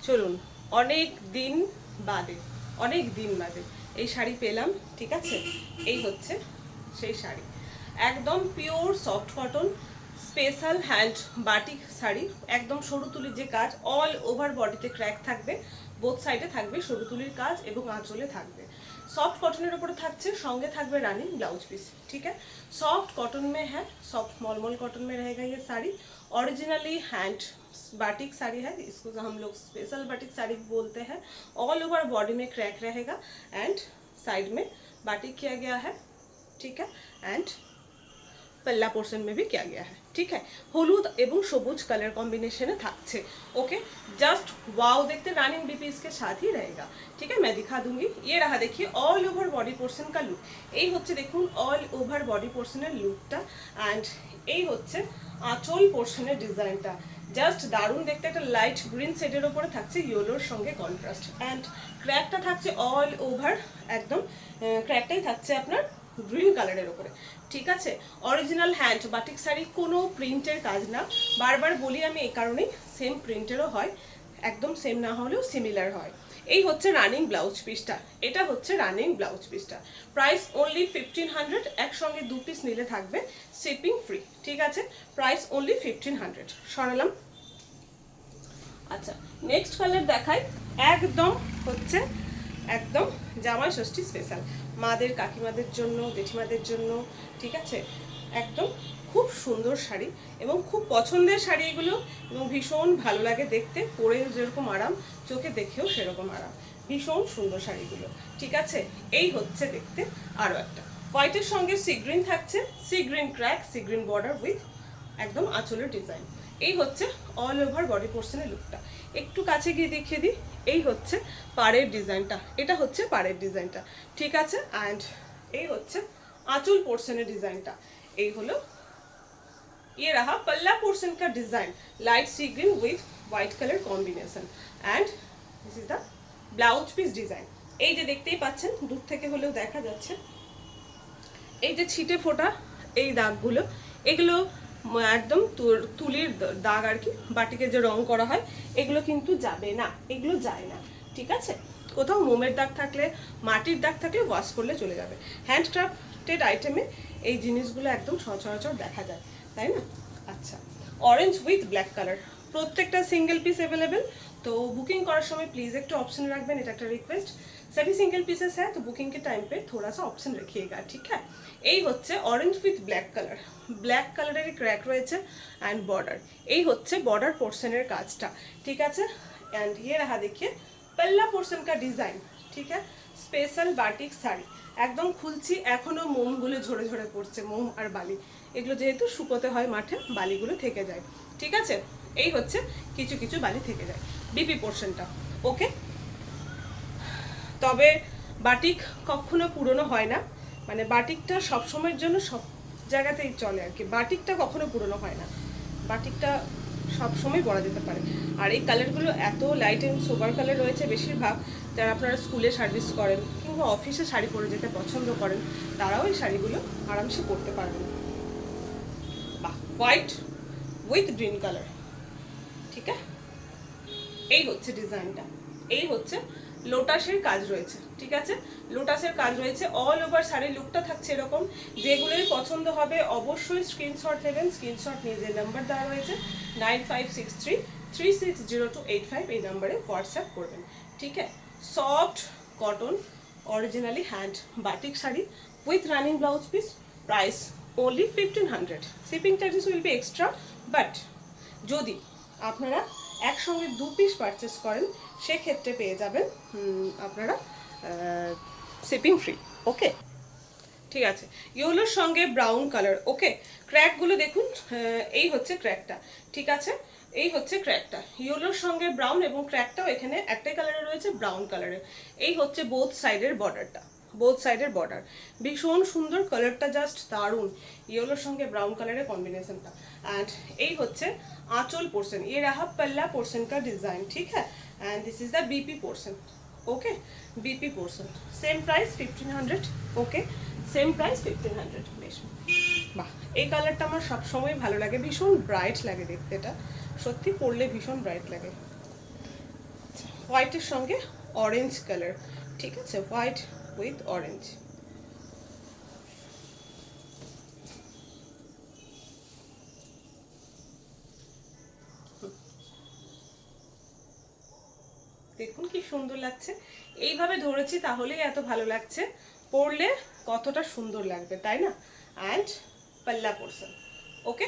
চলুন, অনেক দিন বাদে এই শাড়ি পেলাম। ঠিক আছে, এই হচ্ছে সেই শাড়ি, একদম pure soft cotton special hand batik sari, একদম সরু তুলির যে কাজ, অল ওভার বডিতে ক্র্যাক থাকবে, বোথ সাইডে থাকবে সরু তুলির কাজ এবং আঁচলে থাকবে। सॉफ्ट कॉटन ऊपर থাকছে, সঙ্গে থাকবে রানিং ब्लाउज पीस। ठीक है, सॉफ्ट कॉटन में है, सॉफ्ट मलमल कॉटन में रहेगा ये sari. Originally hand batik sari है, इसको हम लोग स्पेशल बाटिक साड़ी बोलते हैं। ऑल ओवर बॉडी में क्रैक रहेगा एंड साइड में बाटिक किया गया है। ठीक है, एंड पल्ला पोर्शन में भी किया गया है। ठीक है, हलुद एवं सबुज कलर कॉम्बिनेशन थाकছে। ओके, जस्ट वाओ देखते, रनिंग बीपी इसके साथ ही रहेगा। ठीक है, मैं दिखा दूंगी। ये रहा देखिए ऑल ओवर बॉडी पोर्शन का लुक। এই হচ্ছে দেখুন অল ওভার বডি পোর্শনের লুকটা এন্ড এই হচ্ছে আঁচল পোর্শনের ডিজাইনটা। জাস্ট দারুণ দেখতে, একটা লাইট গ্রিন শেডের উপরে থাকছে ইয়েলোর সঙ্গে কন্ট্রাস্ট এন্ড ক্র্যাকটা থাকছে অল ওভার, একদম ক্র্যাকটাই থাকছে আপনার গ্রিন কালারের উপরে। ঠিক আছে, অরিজিনাল হ্যান্ড বাটিক শাড়ি, কোনো প্রিন্টের কাজ না। বারবার বলি আমি এই কারণেই, সেম প্রিন্টেরও হয়, একদম সেম না হলেও সিমিলার হয়। এই হচ্ছে রানিং ব্লাউজ পিসটা, এটা হচ্ছে রানিং ব্লাউজ পিসটা। প্রাইস অনলি 1500, একসঙ্গে 2 পিস নিলে থাকবে শিপিং ফ্রি। ঠিক আছে, প্রাইস অনলি 1500 সরালাম। আচ্ছা, নেক্সট কালার দেখাই, একদম হচ্ছে একদম জামাই ষষ্ঠী স্পেশাল, মাদের কাকিমাদের জন্য, জেঠিমাদের জন্য। ঠিক আছে, একদম খুব সুন্দর শাড়ি এবং খুব পছন্দের শাড়ি এগুলো, এবং ভীষণ ভালো লাগে দেখতে, পরে যেরকম আরাম, চোখে দেখেও সেরকম আরাম, ভীষণ সুন্দর শাড়িগুলো। ঠিক আছে, এই হচ্ছে দেখতে আরও একটা, হোয়াইটের সঙ্গে সি গ্রিন থাকছে, sea green crack, sea green border with একদম আঁচলের ডিজাইন। এই হচ্ছে অল ওভার বডি পোর্শনের লুকটা। একটু কাছে গিয়ে দেখিয়ে দিই, এই হচ্ছে পাড়ের ডিজাইনটা, এটা হচ্ছে পাড়ের ডিজাইনটা। ঠিক আছে, অ্যান্ড এই হচ্ছে आंचल पोर्शन डिजाइनটা। এই হলো, ये रहा पल्ला पोर्शन का design, light sea green with white colour combination and this is the blouse piece design. এই যে দেখতেই পাচ্ছেন, দূর থেকে হলেও দেখা যাচ্ছে, এই যে ছিটে ফোটা এই দাগগুলো, এগুলো একদম তুলির দাগ আর কি, বাটিকে যে রং করা হয় এগুলো কিন্তু যাবে না, এগুলো যায় না। ঠিক আছে, কোথাও মোমের দাগ থাকলে, মাটির দাগ থাকলে ওয়াশ করলে চলে যাবে। হ্যান্ডক্রাফটেড আইটেমে এই জিনিসগুলো একদম সচরাচর দেখা যায়, তাই না? আচ্ছা, অরেঞ্জ উইথ ব্ল্যাক কালার, প্রত্যেকটা সিঙ্গেল পিস अवेलेबल। तो बुकिंग करार समय प्लीज़ एक ऑप्शन रखबें, এটা একটা রিকোয়েস্ট। सभी सिंगल पीसेस है तो बुकिंग के टाइम पे थोड़ा सा ऑप्शन रखिएगा। ठीक है, এই হচ্ছে orange with black colour, black কালারের ক্র্যাক রয়েছে অ্যান্ড বর্ডার, এই হচ্ছে বর্ডার পোর্শনের কাজটা। ঠিক আছে, एंड ये रहा देखिए पल्ला पोर्शन का डिजाइन। ठीक है, स्पेशल बाटिक শাড়ি, একদম খুলছি, এখনো মোমগুলো ঝরে ঝরে পড়ছে, মোম আর বালি, এগুলো যেহেতু শুকোতে হয় মাঠে, বালিগুলো থেকে যায়। ঠিক আছে, এই হচ্ছে কিছু কিছু বালি থেকে যায়, বিপি পোর্শনটা। ওকে, তবে বাটিক কখনো পুরনো হয় না, মানে বাটিকটা সব সময়ের জন্য সব জায়গাতেই চলে আর কি, বাটিকটা কখনো পুরনো হয় না, বাটিকটা সব সময় পরা যেতে পারে। আর এই কালারগুলো এত লাইট এন্ড সোবার কালার রয়েছে, বেশিরভাগ যারা আপনারা স্কুলে সার্ভিস করেন কিংবা অফিসে শাড়ি পরে যেতে পছন্দ করেন, তারাও এই শাড়িগুলো আরামসে পরতে পারবেন। বাহ, হোয়াইট উইথ গ্রিন কালার। ঠিক আছে, এই হচ্ছে ডিজাইনটা, এই হচ্ছে লোটাসের কাজ রয়েছে। ঠিক আছে, লোটাসের কাজ রয়েছে, অল ওভার শাড়ির লুকটা থাকছে এরকম। যেগুলোই পছন্দ হবে অবশ্যই স্ক্রিনশট নেবেন, স্ক্রিনশট নিয়ে যে নাম্বার দেওয়া রয়েছে 9563360285, এই নাম্বারে হোয়াটসঅ্যাপ করবেন। ঠিক আছে, soft cotton originally hand batik sari with running blouse piece, price only 1500, shipping charges will be extra, but যদি আপনারা একসঙ্গে 2 পিস পারচেস করেন সেক্ষেত্রে পেয়ে যাবেন আপনারা শিপিং ফ্রি। ওকে, ঠিক আছে, ইয়েলোর সঙ্গে ব্রাউন কালার। ওকে, ক্র্যাকগুলো দেখুন, এই হচ্ছে ক্র্যাকটা। ঠিক আছে, এই হচ্ছে ক্র্যাকটা, ইয়েলোর সঙ্গে ব্রাউন, এবং ক্র্যাকটাও এখানে একটাই কালারে রয়েছে, ব্রাউন কালারে। এই হচ্ছে বোথ সাইডের বর্ডারটা, বোথ সাইডের বর্ডার ভীষণ সুন্দর, কালারটা জাস্ট দারুণ, ইয়েলোর সঙ্গে ব্রাউন কালারের কম্বিনেশনটা। एंड এই হচ্ছে आंचल पोर्शन, ये रहा पल्ला पोर्शन का डिजाइन। ठीक है, and this is the BP portion. Okay, BP portion, same price 1500। Okay, same price 1500। বেশ, বাহ, এই কালারটা আমার সব সময় ভালো লাগে, ভীষণ ব্রাইট লাগে দেখতে, এটা সত্যি পরলে ভীষণ ব্রাইট লাগে। হোয়াইটের সঙ্গে অরেঞ্জ কালার, ঠিক আছে, হোয়াইট উইথ অরেঞ্জ। দেখুন কি সুন্দর লাগছে, এইভাবে ধরেছি তাহলেই এত ভালো লাগছে, পরলে কতটা সুন্দর লাগবে, তাই না? অ্যান্ড পাল্লা পোর্শন, ওকে,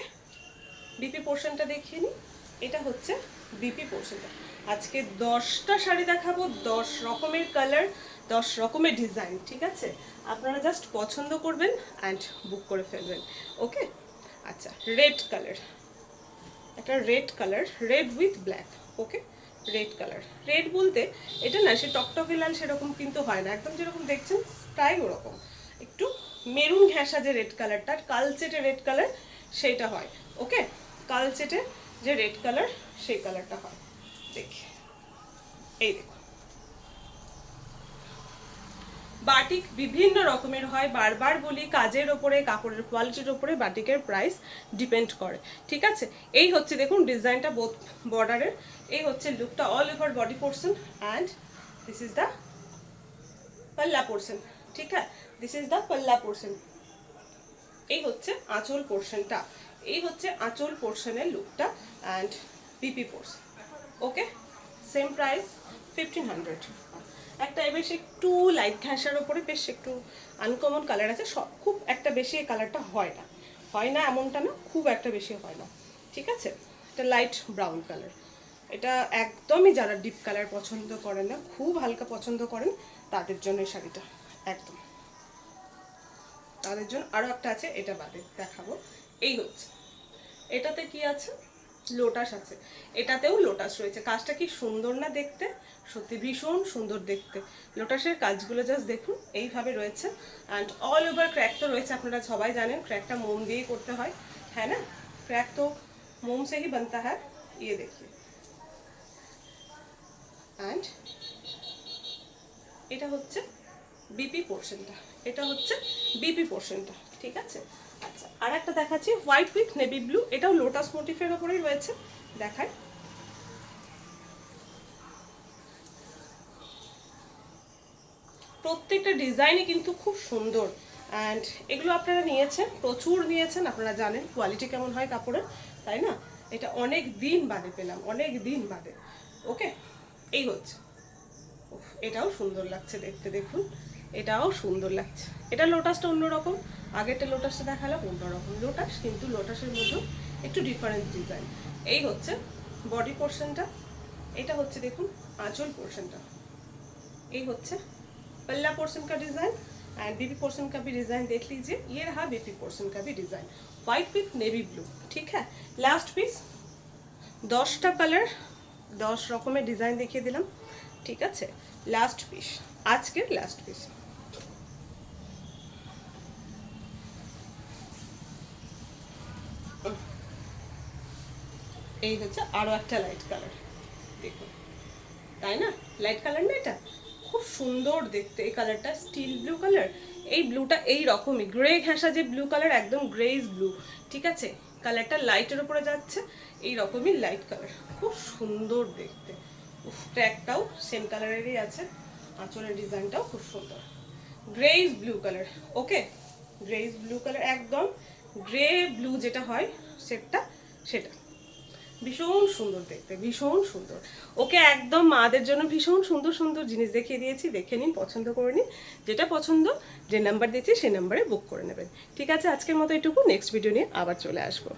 বিপি পোর্শনটা দেখিয়ে নিই। এটা হচ্ছে বিপি পোর্শনটা। আজকে 10টা শাড়ি দেখাবো, 10 রকমের কালার, 10 রকমের ডিজাইন, ঠিক আছে? আপনারা জাস্ট পছন্দ করবেন অ্যান্ড বুক করে ফেলবেন, ওকে? আচ্ছা, রেড কালার, একটা red colour, red with black, okay, red colour. Red বলতে এটা না সে টকটকে লাল সেরকম কিন্তু হয় না, একদম যেরকম দেখছেন প্রায় ওরকম, একটু মেরুন ঘেঁষা যে রেড কালারটা, কালচেটে রেড কালার সেইটা হয়, ওকে, কালচেটে যে রেড কালার সেই কালারটা হয়। দেখি, এই দেখুন, বাটিক বিভিন্ন রকমের হয়, বারবার বলি কাজের ওপরে, কাপড়ের কোয়ালিটির ওপরে বাটিকের প্রাইস ডিপেন্ড করে, ঠিক আছে? এই হচ্ছে দেখুন ডিজাইনটা বোথ বর্ডারের, এই হচ্ছে লুকটা all over body portion and this is the পাল্লা পোর্শন, ঠিক আছে? দিস ইজ দ্য পাল্লা পোর্শন। এই হচ্ছে আঁচল পোর্শনটা, এই হচ্ছে আঁচল পোর্শনের লুকটা and BP portion, okay, same price 1500। একটা বেশ একটু লাইট ঘাসার ওপরে বেশ একটু আনকমন কালার আছে, সব খুব একটা বেশি এই কালারটা হয় না, হয় না এমনটা না, খুব একটা বেশি হয় না, ঠিক আছে? এটা লাইট ব্রাউন কালার, এটা একদমই যারা ডিপ কালার পছন্দ করেন না, খুব হালকা পছন্দ করেন, তাদের জন্য এই শাড়িটা একদম, তাদের জন্য। আরও একটা আছে, এটা বাদে দেখাবো। এই হচ্ছে, এটাতে কি আছে, লোটাস আছে, এটাতেও লোটাস রয়েছে, কাজটা কি সুন্দর না দেখতে, সত্যি ভীষণ সুন্দর দেখতে, লোটাসের কাজগুলো জাস্ট দেখুন এইভাবে রয়েছে অ্যান্ড অল ওভার ক্র্যাক তো রয়েছে, আপনারা সবাই জানেন ক্র্যাকটা মোম দিয়েই করতে হয়, হ্যাঁ না? ক্র্যাক তো মোম সে হি বানতা হ্যায়, ইয়ে দেখিয়ে। অ্যান্ড এটা হচ্ছে বিপি পোর্শনটা, এটা হচ্ছে বিপি পোর্শনটা, ঠিক আছে? আচ্ছা, আর একটা দেখাচ্ছি হোয়াইট উইথ নেভি ব্লু, এটাও লোটাস মোটিফের ওপরেই রয়েছে, দেখায়। প্রত্যেকটা ডিজাইনই কিন্তু খুব সুন্দর অ্যান্ড এগুলো আপনারা নিয়েছেন, প্রচুর নিয়েছেন, আপনারা জানেন কোয়ালিটি কেমন হয় কাপড়ের, তাই না? এটা অনেক দিন বাদে পেলাম, অনেক দিন বাদে, ওকে। এই হচ্ছে, এটাও সুন্দর লাগছে দেখতে, দেখুন এটাও সুন্দর লাগছে, এটা লোটাসটা অন্যরকম, আগেরটা লোটাসটা দেখালাম অন্যরকম লোটাস, কিন্তু লোটাসের মধ্যেও একটু ডিফারেন্ট ডিজাইন। এই হচ্ছে বডি পোর্শনটা, এটা হচ্ছে দেখুন আঁচল পোর্শনটা, এই হচ্ছে पल्ला पोर्शन का डिज़ाइन एंड बीपी पोर्शन का भी डिज़ाइन देख लीजिए, ये रहा बीपी पोर्शन का भी design, white with navy blue, ठीक है? लास्ट पिस 10টা কালার 10 রকমের ডিজাইন দেখিয়ে দিলাম, ঠিক আছে? লাস্ট পিস, আজকের লাস্ট পিস, এই হচ্ছে আরও একটা লাইট কালার, দেখুন, তাই না? লাইট কালার না এটা, খুব সুন্দর দেখতে এই কালারটা, স্টিল ব্লু কালার, এই ব্লুটা এই রকমই গ্রে ঘেঁষা যে ব্লু কালার, একদম গ্রেজ ব্লু, ঠিক আছে? কালারটা লাইটের উপরে যাচ্ছে, এই রকমই লাইট কালার, খুব সুন্দর দেখতে। ট্র্যাকটাও সেম কালারেরই আছে, আঁচলের ডিজাইনটাও খুব সুন্দর, গ্রেজ ব্লু কালার, ওকে, গ্রেজ ব্লু কালার, একদম গ্রে ব্লু যেটা হয় সেটটা, সেটা ভীষণ সুন্দর দেখতে, ভীষণ সুন্দর, ওকে, একদম মাদের জন্য ভীষণ সুন্দর সুন্দর জিনিস দেখিয়ে দিয়েছি, দেখে নিন, পছন্দ করে নিন, যেটা পছন্দ যে নাম্বার দিয়েছি সেই নাম্বারে বুক করে নেবেন, ঠিক আছে? আজকের মতো এটুকু, নেক্সট ভিডিও নিয়ে আবার চলে আসবো।